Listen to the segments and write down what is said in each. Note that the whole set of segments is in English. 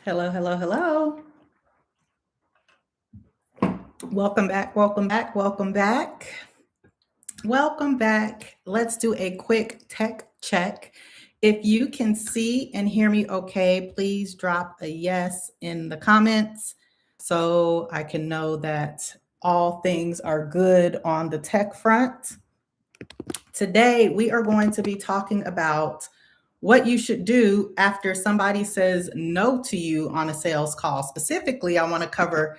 Hello, hello, hello. Welcome back, welcome back, welcome back. Welcome back. Let's do a quick tech check. If you can see and hear me okay, please drop a yes in the comments so I can know that all things are good on the tech front. Today, we are going to be talking about what you should do after somebody says no to you on a sales call. Specifically, I want to cover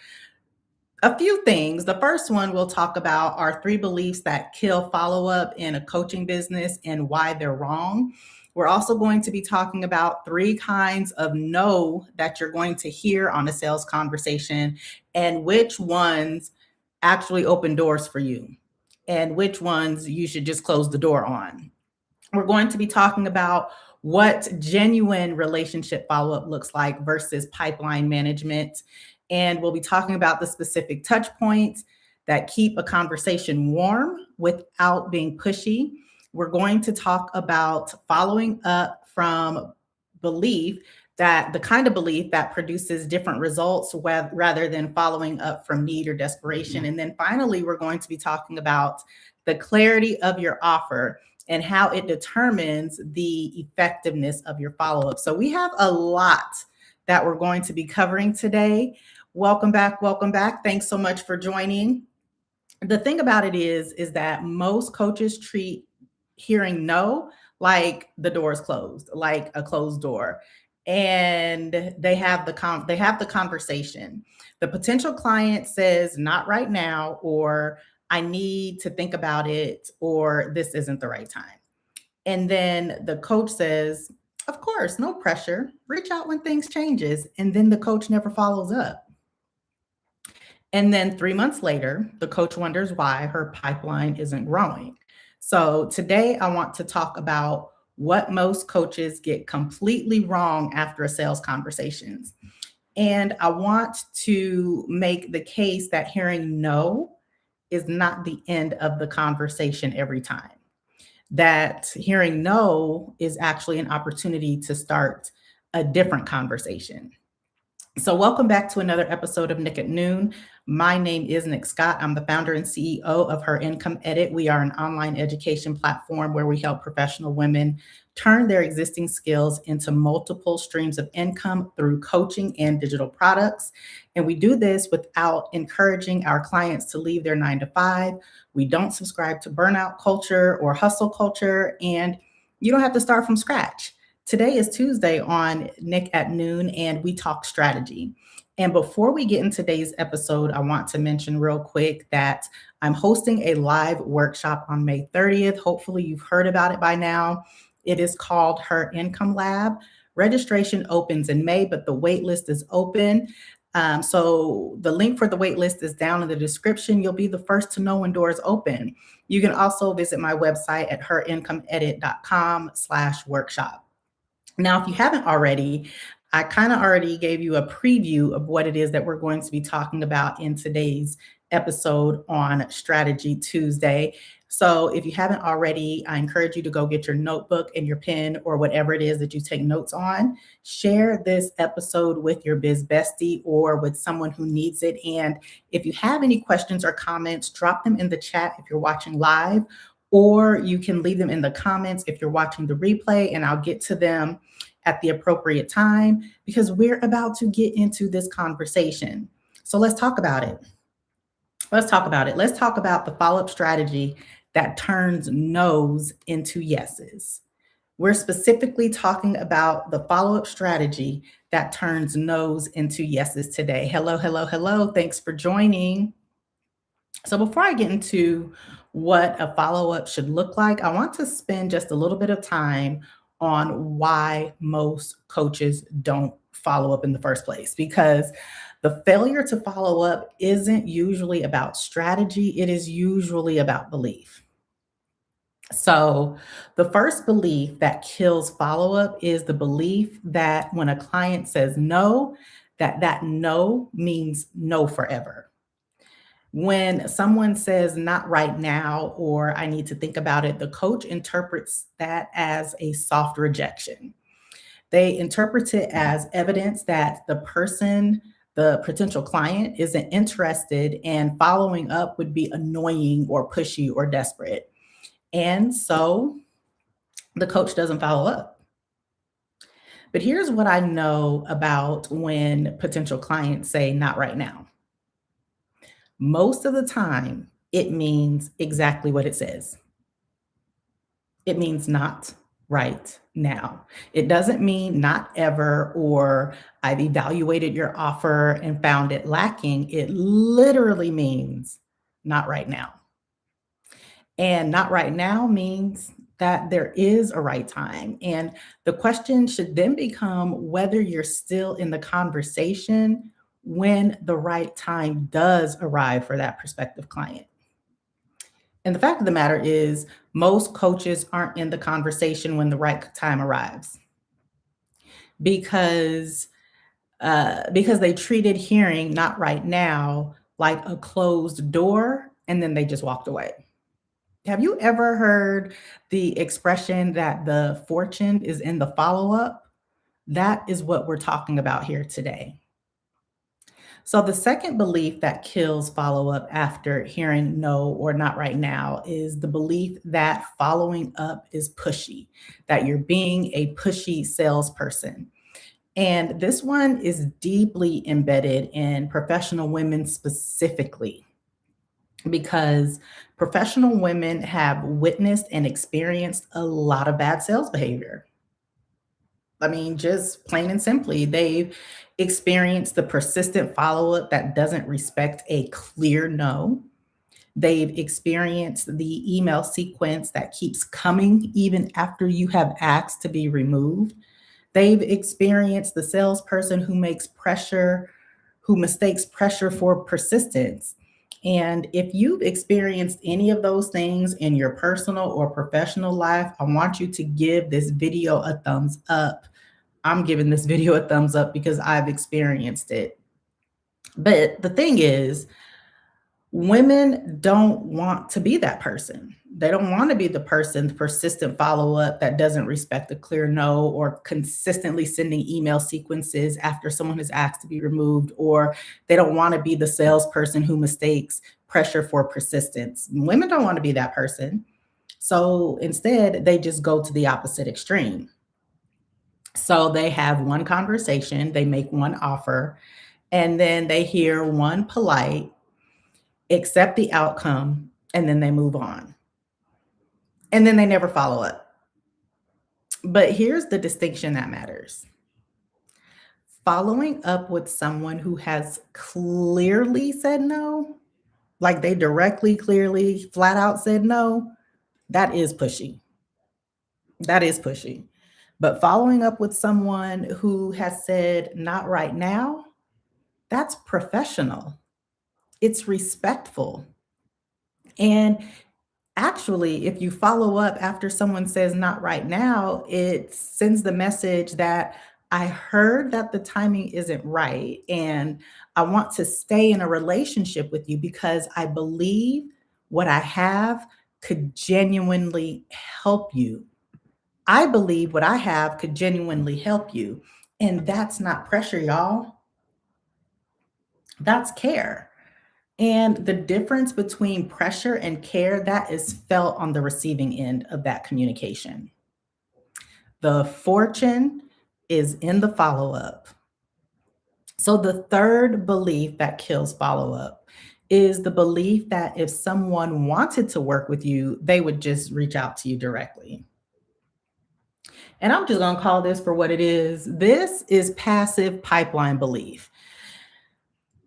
a few things. The first one we'll talk about are three beliefs that kill follow up in a coaching business and why they're wrong. We're also going to be talking about three kinds of no that you're going to hear on a sales conversation and which ones actually open doors for you and which ones you should just close the door on. We're going to be talking about what genuine relationship follow up looks like versus pipeline management. And we'll be talking about the specific touch points that keep a conversation warm without being pushy. We're going to talk about following up from belief, that the kind of belief that produces different results rather than following up from need or desperation. And then finally, we're going to be talking about the clarity of your offer and how it determines the effectiveness of your follow up. So we have a lot that we're going to be covering today. Welcome back. Welcome back. Thanks so much for joining. The thing about it is that most coaches treat hearing no like the door is closed, like a closed door. And they have the conversation. The potential client says not right now, or I need to think about it, or this isn't the right time. And then the coach says, of course, no pressure. Reach out when things changes. And then the coach never follows up. And then 3 months later, the coach wonders why her pipeline isn't growing. So today I want to talk about what most coaches get completely wrong after a sales conversations. And I want to make the case that hearing no is not the end of the conversation every time. That hearing no is actually an opportunity to start a different conversation. So, welcome back to another episode of Nick at Noon. My name is Nick Scott. I'm the founder and CEO of Her Income Edit. We are an online education platform where we help professional women turn their existing skills into multiple streams of income through coaching and digital products. And we do this without encouraging our clients to leave their 9 to 5. We don't subscribe to burnout culture or hustle culture, and you don't have to start from scratch. Today is Tuesday on Nick at Noon, and we talk strategy. And before we get into today's episode, I want to mention real quick that I'm hosting a live workshop on May 30th. Hopefully, you've heard about it by now. It is called Her Income Lab. Registration opens in May, but the wait list is open. So the link for the wait list is down in the description. You'll be the first to know when doors open. You can also visit my website at herincomeedit.com/workshop. Now, if you haven't already, I kind of already gave you a preview of what it is that we're going to be talking about in today's episode on Strategy Tuesday. So if you haven't already, I encourage you to go get your notebook and your pen or whatever it is that you take notes on. Share this episode with your biz bestie or with someone who needs it. And if you have any questions or comments, drop them in the chat if you're watching live, or you can leave them in the comments if you're watching the replay, and I'll get to them at the appropriate time because we're about to get into this conversation. So let's talk about it. Let's talk about it. Let's talk about the follow-up strategy that turns no's into yeses. We're specifically talking about the follow-up strategy that turns no's into yeses today. Hello, hello, hello. Thanks for joining. So before I get into what a follow-up should look like, I want to spend just a little bit of time on why most coaches don't follow up in the first place, because the failure to follow up isn't usually about strategy. It is usually about belief. So, the first belief that kills follow up is the belief that when a client says no, that no means no forever. When someone says not right now or I need to think about it, the coach interprets that as a soft rejection. They interpret it as evidence that the person, the potential client, isn't interested, and following up would be annoying or pushy or desperate. And so the coach doesn't follow up. But here's what I know about when potential clients say, not right now. Most of the time, it means exactly what it says. It means not right now. It doesn't mean not ever or I've evaluated your offer and found it lacking. It literally means not right now. And not right now means that there is a right time. And the question should then become whether you're still in the conversation when the right time does arrive for that prospective client. And the fact of the matter is, most coaches aren't in the conversation when the right time arrives because because they treated hearing not right now like a closed door, and then they just walked away. Have you ever heard the expression that the fortune is in the follow up? That is what we're talking about here today. So, the second belief that kills follow up after hearing no or not right now is the belief that following up is pushy, that you're being a pushy salesperson. And this one is deeply embedded in professional women specifically because professional women have witnessed and experienced a lot of bad sales behavior. I mean, just plain and simply, they've experienced the persistent follow up that doesn't respect a clear no. They've experienced the email sequence that keeps coming even after you have asked to be removed. They've experienced the salesperson who mistakes pressure for persistence. And if you've experienced any of those things in your personal or professional life, I want you to give this video a thumbs up. I'm giving this video a thumbs up because I've experienced it. But the thing is, women don't want to be that person. They don't want to be the person, the persistent follow up that doesn't respect a clear no, or consistently sending email sequences after someone has asked to be removed, or they don't want to be the salesperson who mistakes pressure for persistence. Women don't want to be that person. So instead, they just go to the opposite extreme. So they have one conversation, they make one offer, and then they hear one polite, accept the outcome, and then they move on. And then they never follow up. But here's the distinction that matters. Following up with someone who has clearly said no, like they directly, clearly, flat out said no, that is pushy. That is pushy. But following up with someone who has said not right now, that's professional. It's respectful. And actually, if you follow up after someone says not right now, it sends the message that I heard that the timing isn't right. And I want to stay in a relationship with you because I believe what I have could genuinely help you. I believe what I have could genuinely help you. And that's not pressure, y'all. That's care. And the difference between pressure and care, that is felt on the receiving end of that communication. The fortune is in the follow up. So the third belief that kills follow up is the belief that if someone wanted to work with you, they would just reach out to you directly. And I'm just going to call this for what it is. This is passive pipeline belief.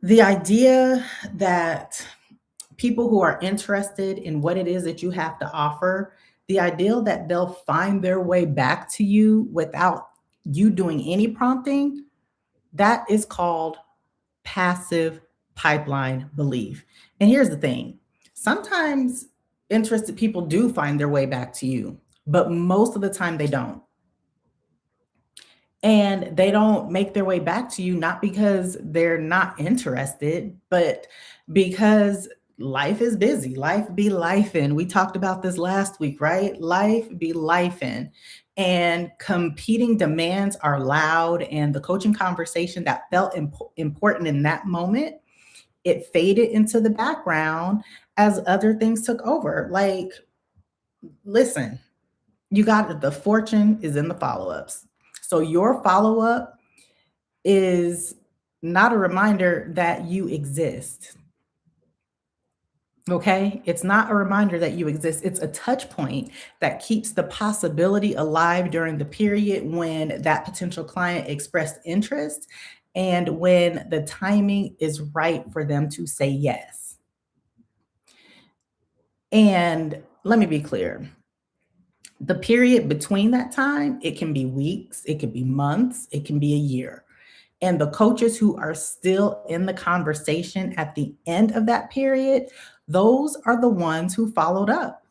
The idea that people who are interested in what it is that you have to offer, the ideal that they'll find their way back to you without you doing any prompting, that is called passive pipeline belief. And here's the thing, sometimes interested people do find their way back to you, but most of the time they don't. And they don't make their way back to you not because they're not interested, but because life is busy. Life be lifing. We talked about this last week, right? Life be lifing. And competing demands are loud. And the coaching conversation that felt important in that moment, it faded into the background as other things took over. Like, listen, you got the fortune is in the follow ups. So your follow up is not a reminder that you exist. Okay. It's not a reminder that you exist. It's a touch point that keeps the possibility alive during the period when that potential client expressed interest and when the timing is right for them to say yes. And let me be clear, the period between that time, it can be weeks, it could be months, it can be a year. And the coaches who are still in the conversation at the end of that period, those are the ones who followed up.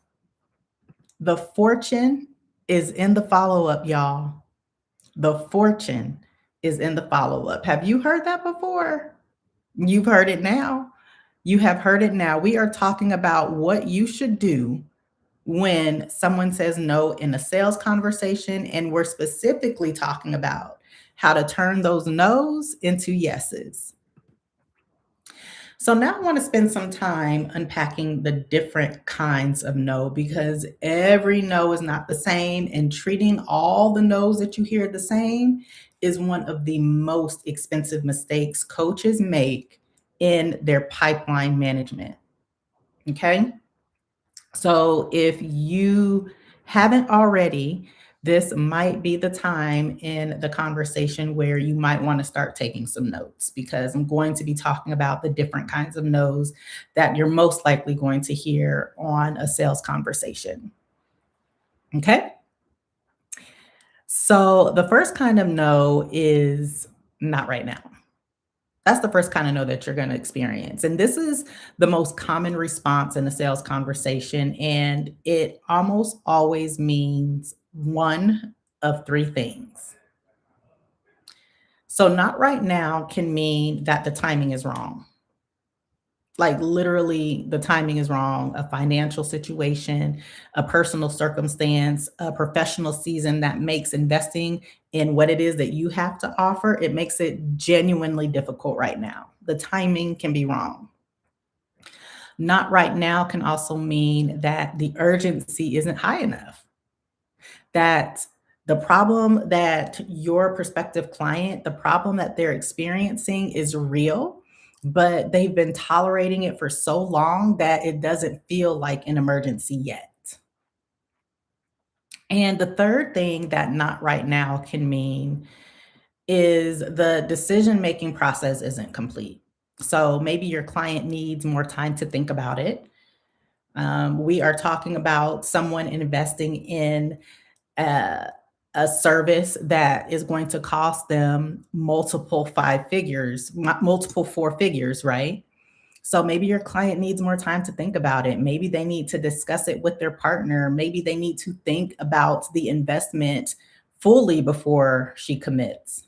The fortune is in the follow up, y'all. The fortune is in the follow up. Have you heard that before? You've heard it now. You have heard it now. We are talking about what you should do when someone says no in a sales conversation. And we're specifically talking about how to turn those no's into yeses. So now I want to spend some time unpacking the different kinds of no because every no is not the same, and treating all the no's that you hear the same is one of the most expensive mistakes coaches make in their pipeline management. Okay. So if you haven't already, this might be the time in the conversation where you might want to start taking some notes because I'm going to be talking about the different kinds of no's that you're most likely going to hear on a sales conversation. Okay. So the first kind of no is not right now. That's the first kind of no that you're going to experience. And this is the most common response in a sales conversation. And it almost always means one of three things. So, not right now can mean that the timing is wrong. Like, literally, the timing is wrong, a financial situation, a personal circumstance, a professional season that makes investing in what it is that you have to offer, it makes it genuinely difficult right now. The timing can be wrong. Not right now can also mean that the urgency isn't high enough, that the problem that your prospective client, the problem that they're experiencing is real, but they've been tolerating it for so long that it doesn't feel like an emergency yet. And the third thing that not right now can mean is the decision making process isn't complete. So maybe your client needs more time to think about it. We are talking about someone investing in a, a service that is going to cost them multiple five figures, multiple four figures, right? So maybe your client needs more time to think about it. Maybe they need to discuss it with their partner. Maybe they need to think about the investment fully before she commits.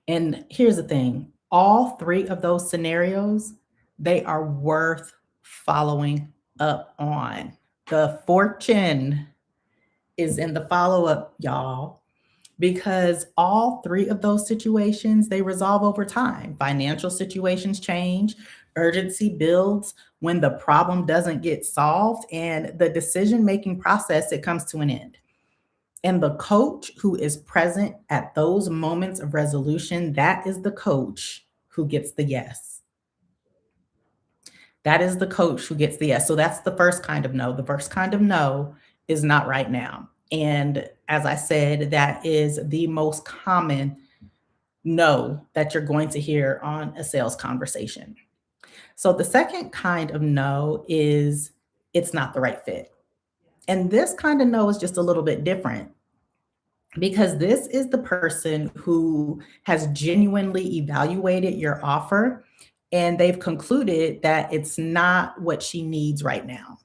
And here's the thing, all three of those scenarios, they are worth following up on. The fortune is in the follow up, y'all, because all three of those situations, they resolve over time. Financial situations change, urgency builds when the problem doesn't get solved, and the decision making process, it comes to an end. And the coach who is present at those moments of resolution, that is the coach who gets the yes. That is the coach who gets the yes. So that's the first kind of no. The first kind of no is not right now. And as I said, that is the most common no that you're going to hear on a sales conversation. So the second kind of no is it's not the right fit. And this kind of no is just a little bit different because this is the person who has genuinely evaluated your offer and they've concluded that it's not what she needs right now.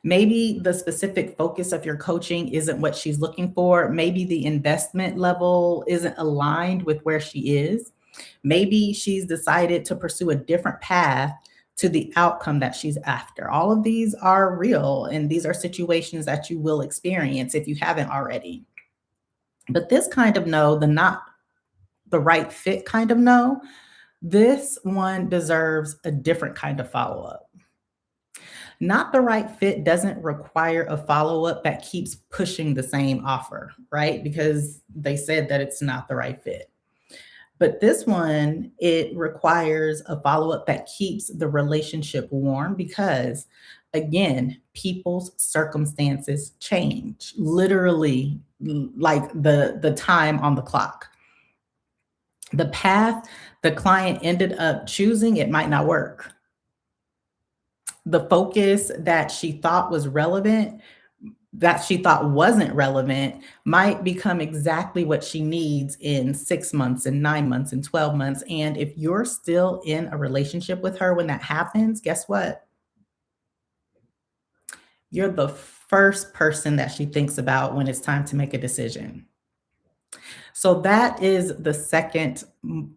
Maybe the specific focus of your coaching isn't what she's looking for. Maybe the investment level isn't aligned with where she is. Maybe she's decided to pursue a different path to the outcome that she's after. All of these are real, and these are situations that you will experience if you haven't already. But this kind of no, the not the right fit kind of no, this one deserves a different kind of follow up. Not the right fit doesn't require a follow up that keeps pushing the same offer, right? Because they said that it's not the right fit. But this one, it requires a follow up that keeps the relationship warm because, again, people's circumstances change literally like the time on the clock. The path the client ended up choosing, it might not work. The focus that she thought wasn't relevant might become exactly what she needs in 6 months and 9 months and 12 months. And if you're still in a relationship with her when that happens, guess what? You're the first person that she thinks about when it's time to make a decision. So that is the second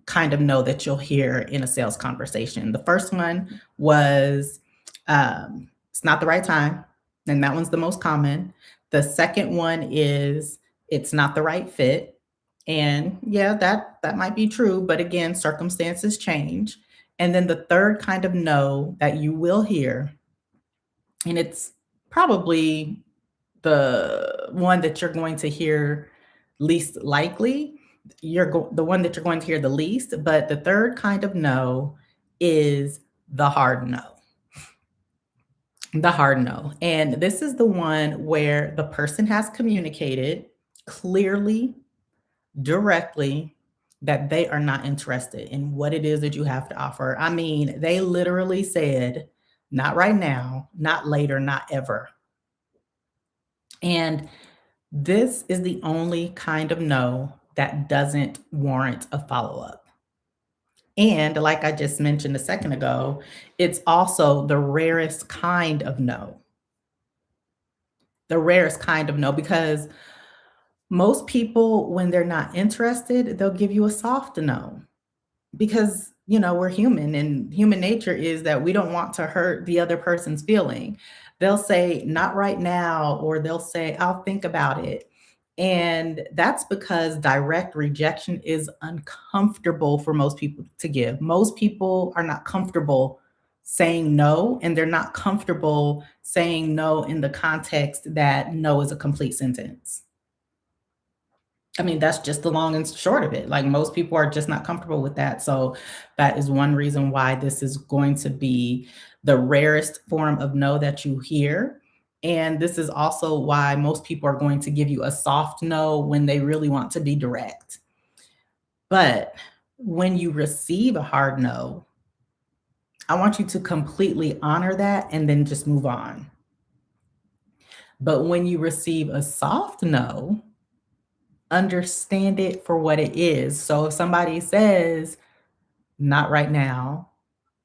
kind of no that you'll hear in a sales conversation. The first one was it's not the right time, and that one's the most common. The second one is it's not the right fit, and yeah, that might be true, but again, circumstances change. And then the third kind of no that you will hear, and it's probably the one that you're going to hear least likely. The one that you're going to hear the least, but the third kind of no is the hard no. The hard no. And this is the one where the person has communicated clearly, directly, that they are not interested in what it is that you have to offer. I mean, they literally said, not right now, not later, not ever. And this is the only kind of no that doesn't warrant a follow up. And like I just mentioned a second ago, it's also the rarest kind of no. The rarest kind of no, because most people, when they're not interested, they'll give you a soft no because we're human, and human nature is that we don't want to hurt the other person's feeling. They'll say not right now, or they'll say I'll think about it. And that's because direct rejection is uncomfortable for most people to give. Most people are not comfortable saying no, and they're not comfortable saying no in the context that no is a complete sentence. I mean, that's just the long and short of it. Like, most people are just not comfortable with that. So that is one reason why this is going to be the rarest form of no that you hear. And this is also why most people are going to give you a soft no when they really want to be direct. But when you receive a hard no, I want you to completely honor that and then just move on. But when you receive a soft no, understand it for what it is. So if somebody says, not right now,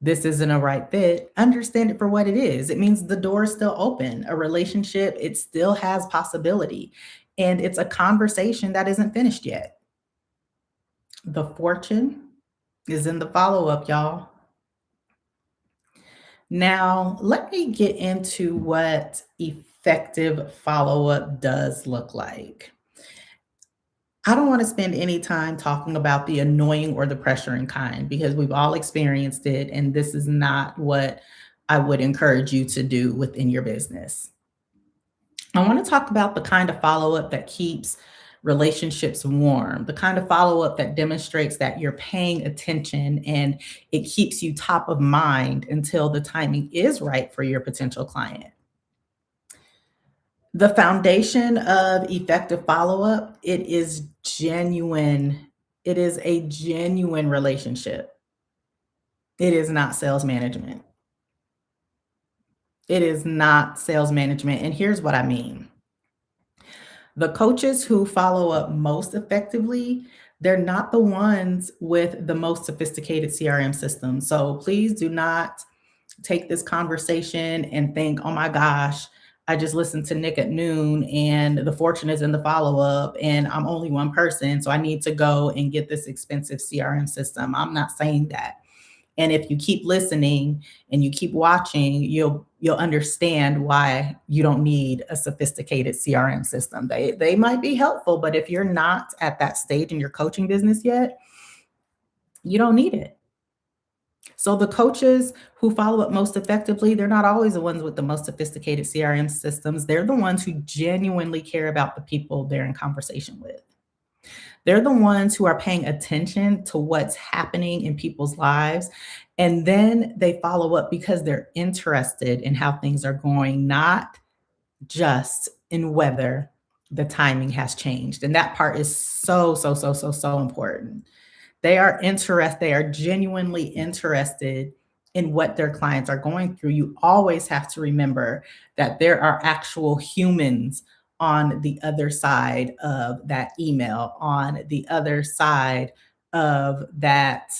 this isn't a right fit, understand it for what it is. It means the door is still open. A relationship, it still has possibility. And it's a conversation that isn't finished yet. The fortune is in the follow up, y'all. Now, let me get into what effective follow up does look like. I don't want to spend any time talking about the annoying or the pressuring kind because we've all experienced it, and this is not what I would encourage you to do within your business. I want to talk about the kind of follow up that keeps relationships warm, the kind of follow up that demonstrates that you're paying attention and it keeps you top of mind until the timing is right for your potential client. The foundation of effective follow-up, it is genuine. It is a genuine relationship. It is not sales management. It is not sales management, and here's what I mean. The coaches who follow up most effectively, they're not the ones with the most sophisticated CRM systems. So please do not take this conversation and think, oh my gosh, I just listened to Nick at noon and the fortune is in the follow up and I'm only one person. So I need to go and get this expensive CRM system. I'm not saying that. And if you keep listening and you keep watching, you'll understand why you don't need a sophisticated CRM system. They might be helpful, but if you're not at that stage in your coaching business yet, you don't need it. So the coaches who follow up most effectively, they're not always the ones with the most sophisticated CRM systems. They're the ones who genuinely care about the people they're in conversation with. They're the ones who are paying attention to what's happening in people's lives. And then they follow up because they're interested in how things are going, not just in whether the timing has changed. And that part is so, so, so, so, so important. They are genuinely interested in what their clients are going through. You always have to remember that there are actual humans on the other side of that email, on the other side of that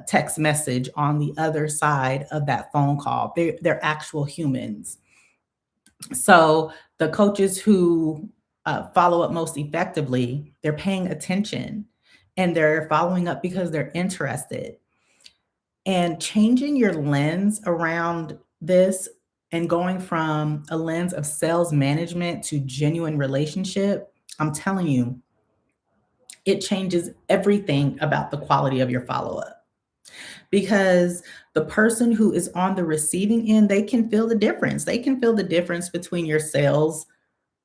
text message, on the other side of that phone call. They're actual humans. So the coaches who follow up most effectively, they're paying attention and they're following up because they're interested. And changing your lens around this and going from a lens of sales management to genuine relationship, I'm telling you, it changes everything about the quality of your follow up because the person who is on the receiving end, they can feel the difference. They can feel the difference between your sales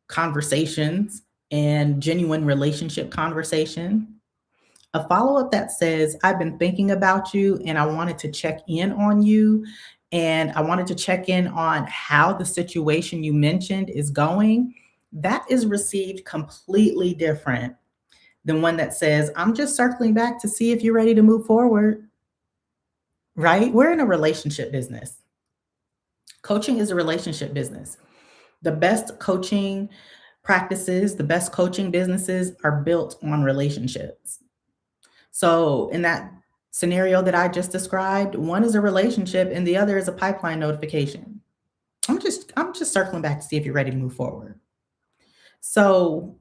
conversations and genuine relationship conversation. A follow up that says, I've been thinking about you and I wanted to check in on you. And I wanted to check in on how the situation you mentioned is going. That is received completely different than one that says, I'm just circling back to see if you're ready to move forward, right? We're in a relationship business. Coaching is a relationship business. The best coaching practices, the best coaching businesses are built on relationships. So, in that scenario that I just described, one is a relationship and the other is a pipeline notification. I'm just circling back to see if you're ready to move forward. So,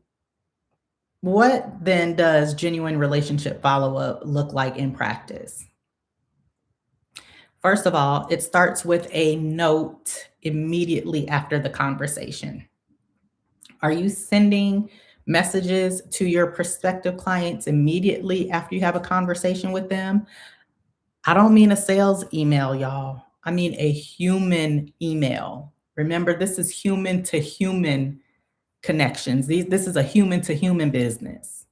what then does genuine relationship follow up look like in practice? First of all, it starts with a note immediately after the conversation. Are you sending messages to your prospective clients immediately after you have a conversation with them? I don't mean a sales email, y'all. I mean a human email. Remember, this is human to human connections. This is a human to human business.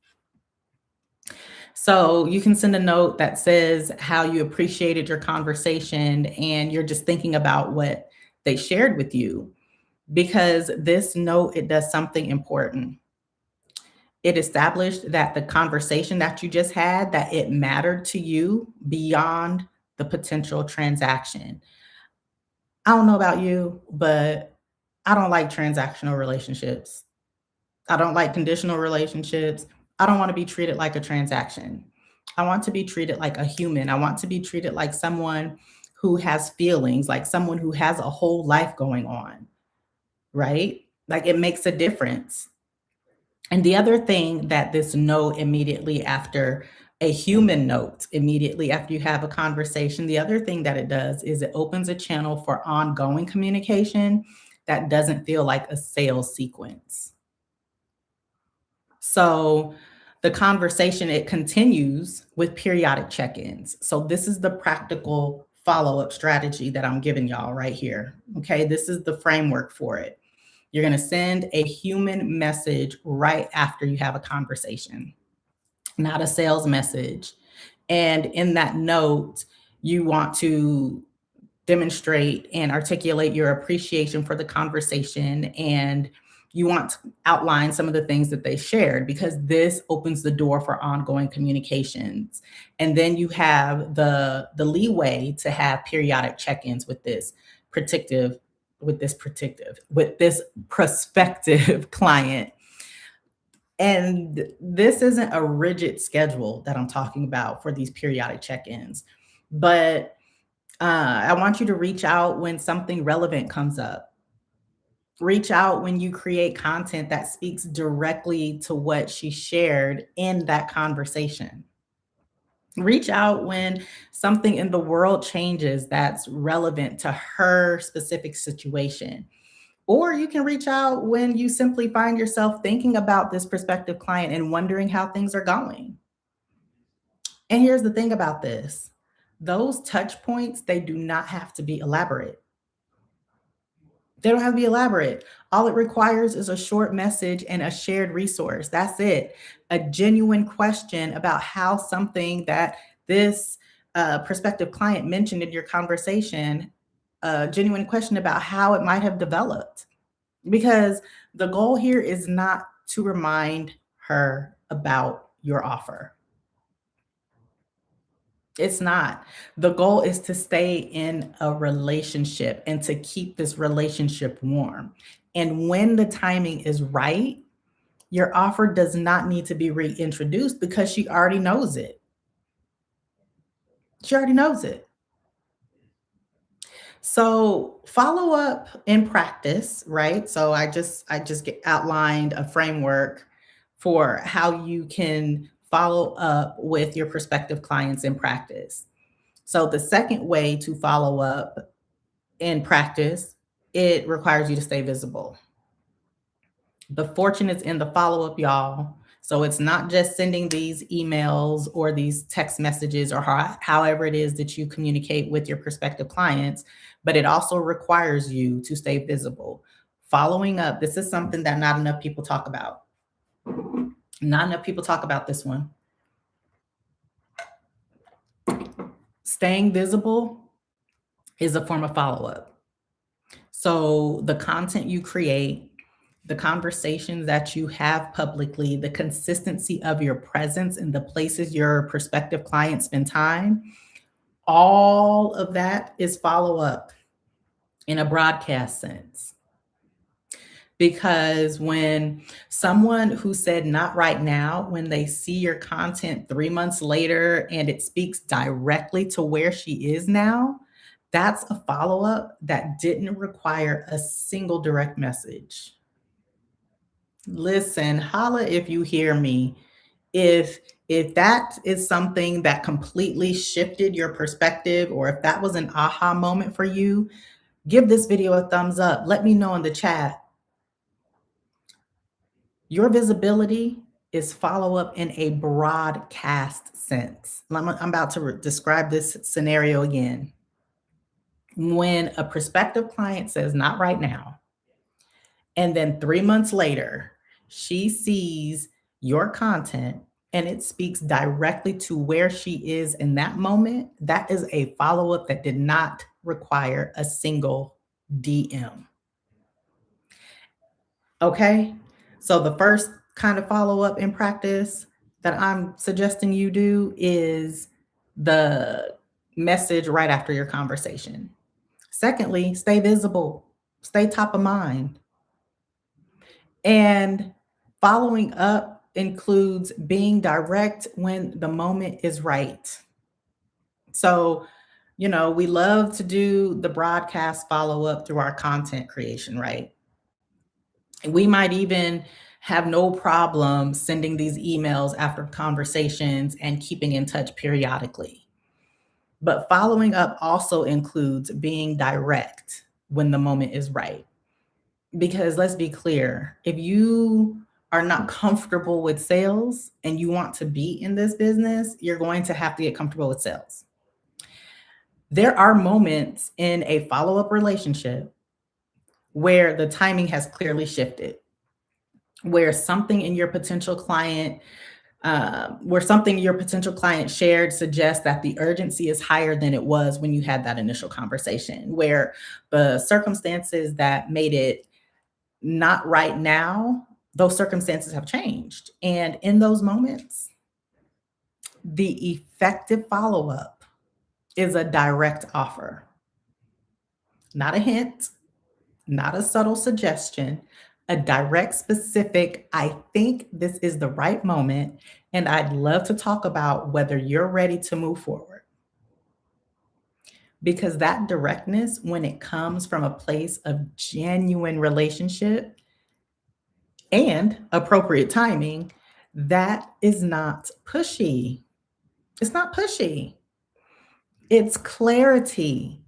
So you can send a note that says how you appreciated your conversation and you're just thinking about what they shared with you because this note, it does something important. It established that the conversation that you just had, that it mattered to you beyond the potential transaction. I don't know about you, but I don't like transactional relationships. I don't like conditional relationships. I don't want to be treated like a transaction. I want to be treated like a human. I want to be treated like someone who has feelings, like someone who has a whole life going on, right? Like it makes a difference. And the other thing that this note immediately after a human note, immediately after you have a conversation, the other thing that it does is it opens a channel for ongoing communication that doesn't feel like a sales sequence. So the conversation, it continues with periodic check-ins. So this is the practical follow-up strategy that I'm giving y'all right here. Okay, this is the framework for it. You're going to send a human message right after you have a conversation, not a sales message. And in that note, you want to demonstrate and articulate your appreciation for the conversation and you want to outline some of the things that they shared because this opens the door for ongoing communications. And then you have the leeway to have periodic check-ins with this predictive with this prospective client. And this isn't a rigid schedule that I'm talking about for these periodic check-ins, but I want you to reach out when something relevant comes up. Reach out when you create content that speaks directly to what she shared in that conversation. Reach out when something in the world changes that's relevant to her specific situation. Or you can reach out when you simply find yourself thinking about this prospective client and wondering how things are going. And here's the thing about this, those touch points, they do not have to be elaborate. They don't have to be elaborate. All it requires is a short message and a shared resource. That's it. A genuine question about how something that this prospective client mentioned in your conversation, a genuine question about how it might have developed. Because the goal here is not to remind her about your offer. It's not. The goal is to stay in a relationship and to keep this relationship warm. And when the timing is right, your offer does not need to be reintroduced because she already knows it. She already knows it. So follow up in practice, right? So I just outlined a framework for how you can follow up with your prospective clients in practice. So the second way to follow up in practice, it requires you to stay visible. The fortune is in the follow up, y'all. So it's not just sending these emails or these text messages or however it is that you communicate with your prospective clients, but it also requires you to stay visible. Following up, this is something that not enough people talk about. Not enough people talk about this one. Staying visible is a form of follow up. So the content you create, the conversations that you have publicly, the consistency of your presence in the places your prospective clients spend time, all of that is follow up in a broadcast sense. Because when someone who said not right now, when they see your content 3 months later and it speaks directly to where she is now, that's a follow up that didn't require a single direct message. Listen, holla if you hear me. If if that is something that completely shifted your perspective or if that was an aha moment for you, give this video a thumbs up. Let me know in the chat. Your visibility is follow up in a broadcast sense. I'm about to describe this scenario again. When a prospective client says, not right now, and then 3 months later, she sees your content and it speaks directly to where she is in that moment, that is a follow up that did not require a single DM. Okay. So the first kind of follow up in practice that I'm suggesting you do is the message right after your conversation. Secondly, stay visible, stay top of mind. And following up includes being direct when the moment is right. So, we love to do the broadcast follow up through our content creation, right? We might even have no problem sending these emails after conversations and keeping in touch periodically. But following up also includes being direct when the moment is right. Because let's be clear, if you are not comfortable with sales and you want to be in this business, you're going to have to get comfortable with sales. There are moments in a follow up relationship where the timing has clearly shifted, where something in your potential client where something your potential client shared suggests that the urgency is higher than it was when you had that initial conversation, where the circumstances that made it not right now, those circumstances have changed. And in those moments, the effective follow up is a direct offer, not a hint, not a subtle suggestion, a direct, specific, I think this is the right moment, and I'd love to talk about whether you're ready to move forward. Because that directness, when it comes from a place of genuine relationship and appropriate timing, that is not pushy. It's not pushy. It's clarity.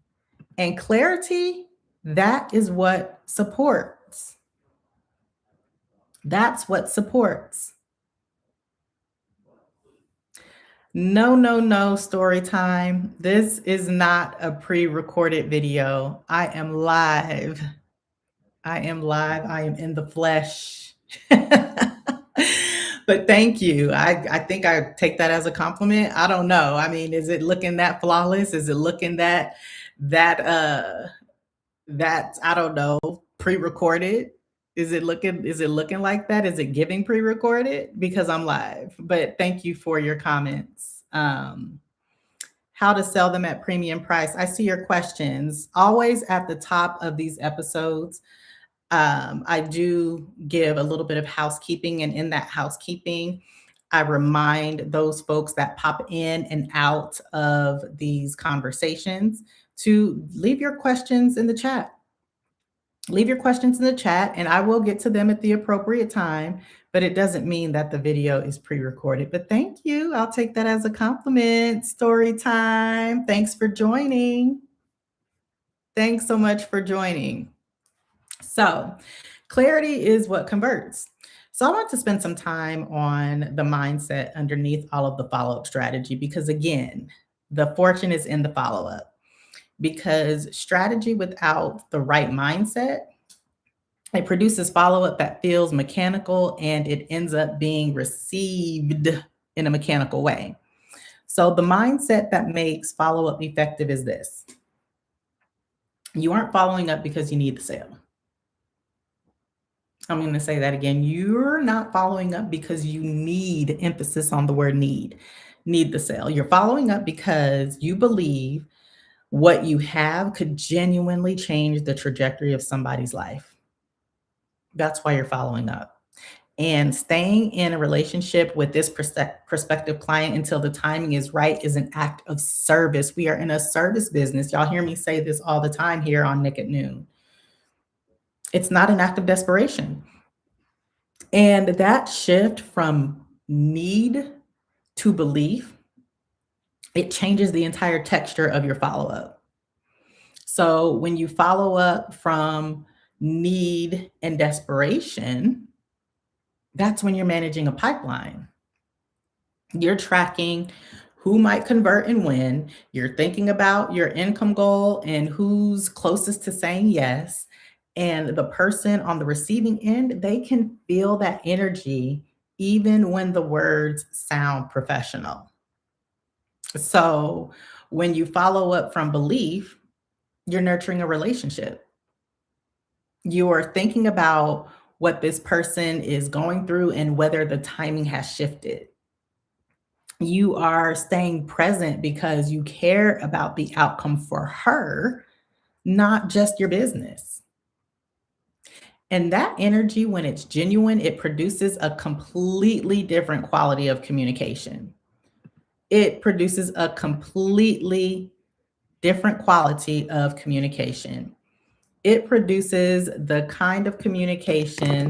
And clarity, that is what supports. That's what supports. No, no, no, story time. This is not a pre recorded video. I am live. I am live. I am in the flesh. But thank you. I think I take that as a compliment. I don't know. I mean, is it looking that flawless? Is it looking that that I don't know, pre-recorded? Is it looking like that? Is it giving pre-recorded? Because I'm live. But thank you for your comments. How to sell them at premium price. I see your questions. Always at the top of these episodes, I do give a little bit of housekeeping, and in that housekeeping, I remind those folks that pop in and out of these conversations to leave your questions in the chat. Leave your questions in the chat, and I will get to them at the appropriate time. But it doesn't mean that the video is pre recorded. But thank you. I'll take that as a compliment. Story time. Thanks for joining. Thanks so much for joining. So, clarity is what converts. So, I want to spend some time on the mindset underneath all of the follow up strategy because, again, the fortune is in the follow up. Because strategy without the right mindset, it produces follow up that feels mechanical and it ends up being received in a mechanical way. So, the mindset that makes follow up effective is this: you aren't following up because you need the sale. I'm going to say that again. You're not following up because you need, emphasis on the word need the sale. You're following up because you believe what you have could genuinely change the trajectory of somebody's life. That's why you're following up. And staying in a relationship with this prospective client until the timing is right is an act of service. We are in a service business. Y'all hear me say this all the time here on Nick at Noon. It's not an act of desperation. And that shift from need to belief, it changes the entire texture of your follow up. So when you follow up from need and desperation, that's when you're managing a pipeline. You're tracking who might convert and when. You're thinking about your income goal and who's closest to saying yes. And the person on the receiving end, they can feel that energy even when the words sound professional. So when you follow up from belief, you're nurturing a relationship. You are thinking about what this person is going through and whether the timing has shifted. You are staying present because you care about the outcome for her, not just your business. And that energy, when it's genuine, it produces a completely different quality of communication. It produces a completely different quality of communication. It produces the kind of communication.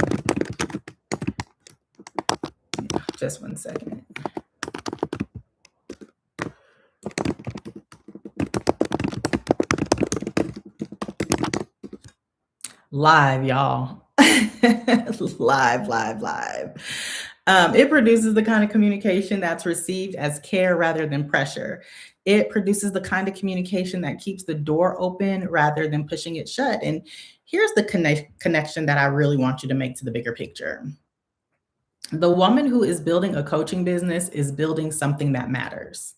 Just one second. Live, y'all. Live, live, live. It produces the kind of communication that's received as care rather than pressure. It produces the kind of communication that keeps the door open rather than pushing it shut. And here's the connection that I really want you to make to the bigger picture. The woman who is building a coaching business is building something that matters.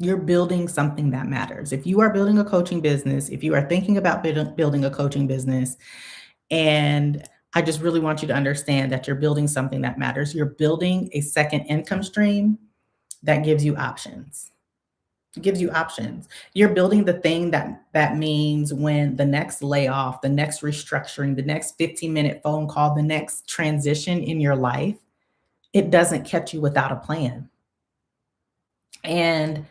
You're building something that matters. If you are building a coaching business, if you are thinking about building a coaching business, and I just really want you to understand that you're building something that matters. You're building a second income stream that gives you options. It gives you options. You're building the thing that means when the next layoff, the next restructuring, the next 15-minute phone call, the next transition in your life, it doesn't catch you without a plan. And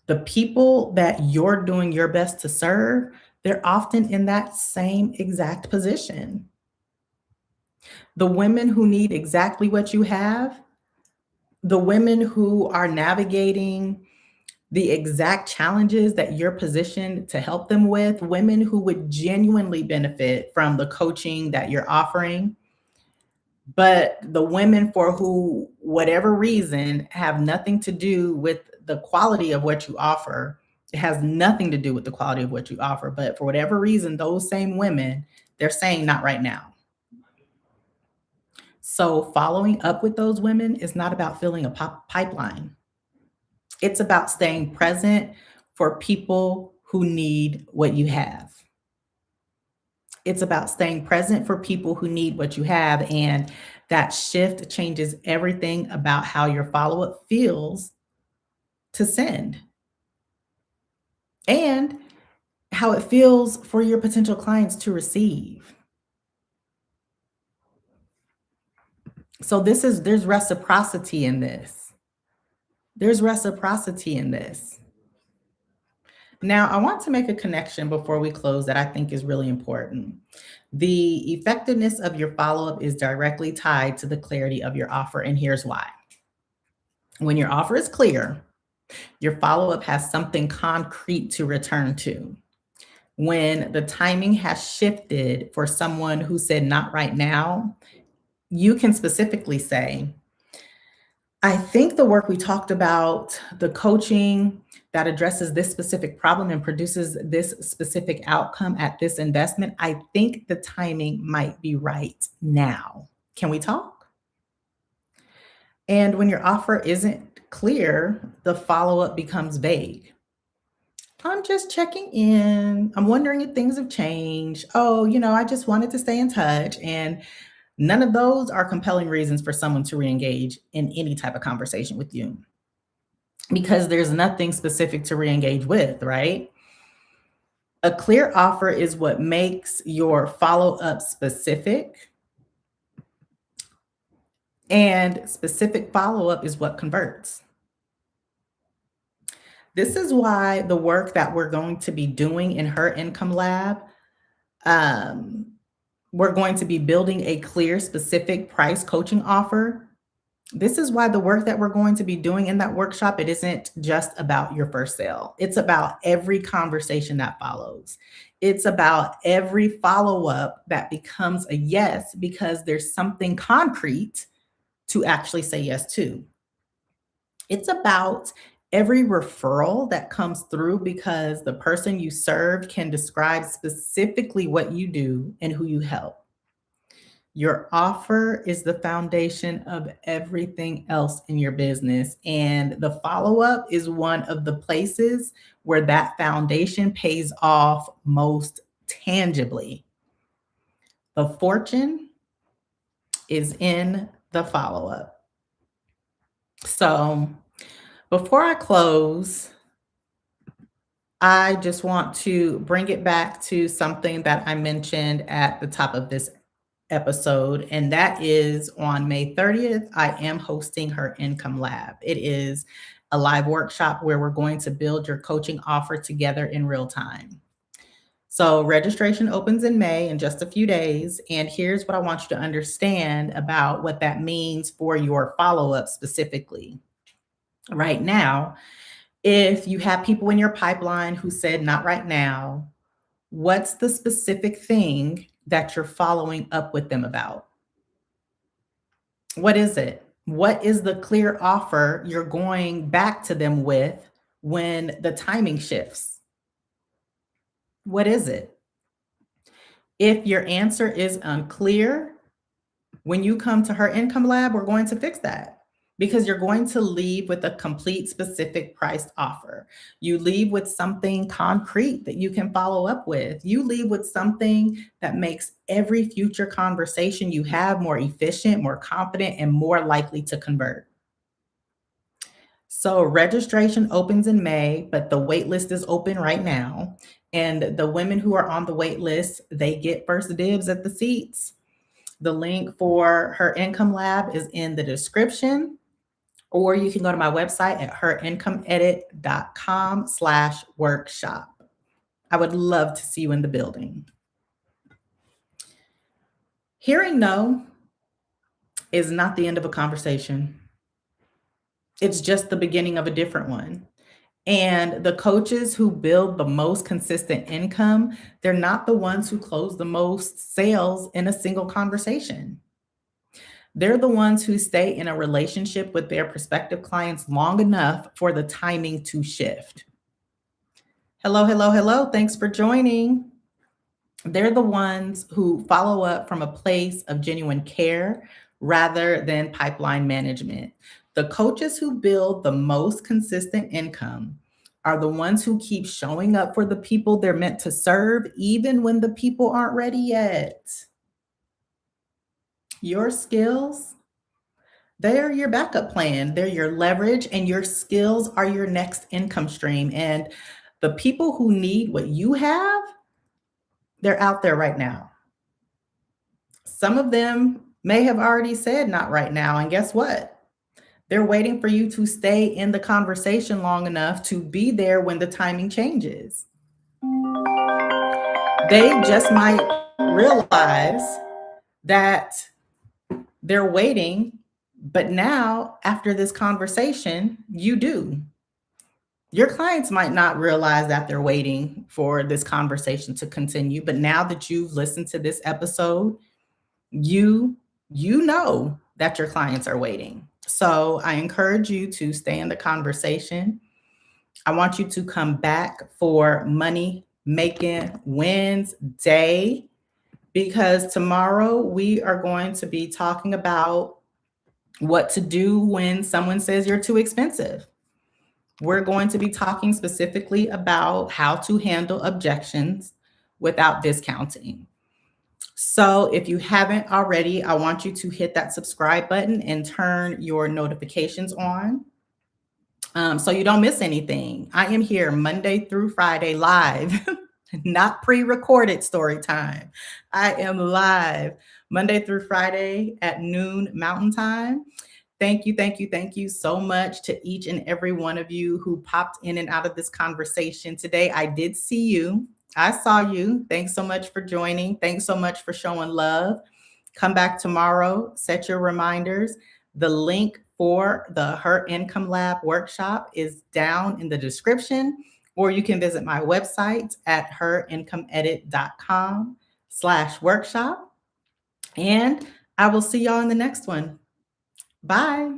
the people that you're doing your best to serve, they're often in that same exact position. The women who need exactly what you have, the women who are navigating the exact challenges that you're positioned to help them with, women who would genuinely benefit from the coaching that you're offering, but the women for who, whatever reason, have nothing to do with the quality of what you offer. It has nothing to do with the quality of what you offer, but for whatever reason, those same women, they're saying not right now. So following up with those women is not about filling a pipeline. It's about staying present for people who need what you have. It's about staying present for people who need what you have. And that shift changes everything about how your follow up feels to send and how it feels for your potential clients to receive. So there's reciprocity in this. There's reciprocity in this. Now, I want to make a connection before we close that I think is really important. The effectiveness of your follow up is directly tied to the clarity of your offer. And here's why. When your offer is clear, your follow up has something concrete to return to. When the timing has shifted for someone who said not right now, you can specifically say, I think the work we talked about, the coaching that addresses this specific problem and produces this specific outcome at this investment, I think the timing might be right now. Can we talk? And when your offer isn't clear, the follow up becomes vague. I'm just checking in. I'm wondering if things have changed. Oh, I just wanted to stay in touch. And none of those are compelling reasons for someone to reengage in any type of conversation with you because there's nothing specific to reengage with, right? A clear offer is what makes your follow up specific, and specific follow up is what converts. This is why the work that we're going to be doing in her income lab, um, we're going to be building a clear, specific price coaching offer. This is why the work that we're going to be doing in that workshop, it isn't just about your first sale. It's about every conversation that follows. It's about every follow-up that becomes a yes because there's something concrete to actually say yes to. It's about every referral that comes through because the person you serve can describe specifically what you do and who you help. Your offer is the foundation of everything else in your business. And the follow up is one of the places where that foundation pays off most tangibly. The fortune is in the follow up. So before I close, I just want to bring it back to something that I mentioned at the top of this episode, and that is on May 30th, I am hosting her Income Lab. It is a live workshop where we're going to build your coaching offer together in real time. So registration opens in May in just a few days, and here's what I want you to understand about what that means for your follow-up specifically. Right now, if you have people in your pipeline who said not right now, what's the specific thing that you're following up with them about? What is it? What is the clear offer you're going back to them with when the timing shifts? What is it? If your answer is unclear, when you come to her income lab, we're going to fix that because you're going to leave with a complete, specific priced offer. You leave with something concrete that you can follow up with. You leave with something that makes every future conversation you have more efficient, more confident, and more likely to convert. So registration opens in May, but the wait list is open right now. And the women who are on the wait list, they get first dibs at the seats. The link for her income lab is in the description, or you can go to my website at herincomeedit.com/workshop. I would love to see you in the building. Hearing no is not the end of a conversation. It's just the beginning of a different one. And the coaches who build the most consistent income, they're not the ones who close the most sales in a single conversation. They're the ones who stay in a relationship with their prospective clients long enough for the timing to shift. Hello, hello, hello. Thanks for joining. They're the ones who follow up from a place of genuine care rather than pipeline management. The coaches who build the most consistent income are the ones who keep showing up for the people they're meant to serve, even when the people aren't ready yet. Your skills, they're your backup plan, they're your leverage, and your skills are your next income stream. And the people who need what you have, they're out there right now. Some of them may have already said not right now. And guess what? They're waiting for you to stay in the conversation long enough to be there when the timing changes. They just might realize that they're waiting, but now after this conversation, you do. Your clients might not realize that they're waiting for this conversation to continue, but now that you've listened to this episode, you you know that your clients are waiting. So I encourage you to stay in the conversation. I want you to come back for Money Making Wednesday, because tomorrow we are going to be talking about what to do when someone says you're too expensive. We're going to be talking specifically about how to handle objections without discounting. So if you haven't already, I want you to hit that subscribe button and turn your notifications on, so you don't miss anything. I am here Monday through Friday live, not pre-recorded story time. I am live Monday through Friday at noon Mountain Time. Thank you, thank you, thank you so much to each and every one of you who popped in and out of this conversation today. I did see you. I saw you. Thanks so much for joining. Thanks so much for showing love. Come back tomorrow. Set your reminders. The link for the Her Income Lab workshop is down in the description, or you can visit my website at herincomeedit.com/workshop. And I will see y'all in the next one. Bye.